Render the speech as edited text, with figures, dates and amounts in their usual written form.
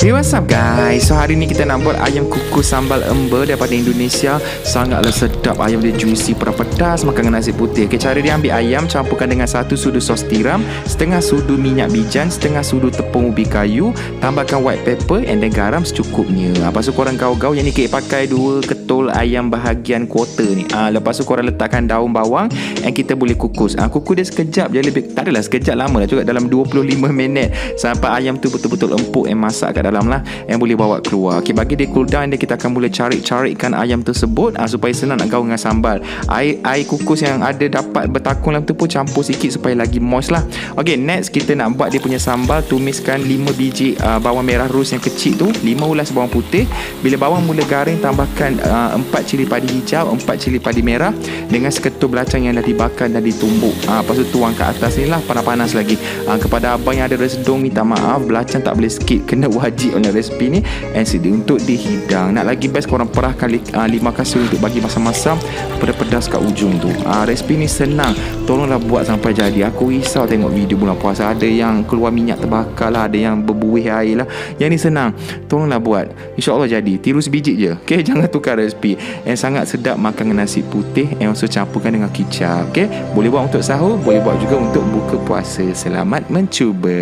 Hey, what's up guys? So hari ni kita nak buat ayam kukus sambal ember daripada Indonesia. Sangatlah sedap, ayam dia juicy, pedas, makan dengan nasi putih. Okay, cara dia ambil ayam, campurkan dengan 1 sudu sos tiram, setengah sudu minyak bijan, setengah sudu tepung ubi kayu, tambahkan white pepper and then garam secukupnya. Lepas tu korang gaul-gaul. Yang ni kek pakai 2 ketul ayam bahagian quarter ni. Lepas tu korang letakkan daun bawang and kita boleh kukus. Kukus dia sekejap je, lebih tak adalah sekejap, lama lah juga, dalam 25 minit sampai ayam tu betul-betul empuk and masak kat dalam lah, yang boleh bawa keluar. Okay, bagi dia cool down, dan kita akan mula carik-carikkan ayam tersebut supaya senang nak gaul dengan sambal. Air kukus yang ada dapat bertakung dalam tu pun campur sikit supaya lagi moist lah. Okay, next kita nak buat dia punya sambal. Tumiskan 5 biji bawang merah ros yang kecil tu, 5 ulas bawang putih. Bila bawang mula garing, tambahkan 4 cili padi hijau, 4 cili padi merah dengan seketul belacang yang dah dibakar dan ditumbuk. Lepas tu tuang kat atas ni lah, panas-panas lagi. Kepada abang yang ada resedung, minta maaf, belacang tak boleh skip, kena wajib oleh resipi ni and untuk dihidang. Nak lagi best, korang perahkan 5 kasut untuk bagi masam-masam pedas-pedas kat ujung tu. Resipi ni senang, tolonglah buat sampai jadi. Aku risau tengok video bulan puasa, ada yang keluar minyak terbakar lah, ada yang berbuih air lah. Yang ni senang, tolonglah buat, InsyaAllah jadi. Tiru sebiji je, okay? Jangan tukar resipi. Sangat sedap makan dengan nasi putih and also campurkan dengan kicap. Okay? Boleh buat untuk sahur, boleh buat juga untuk buka puasa. Selamat mencuba.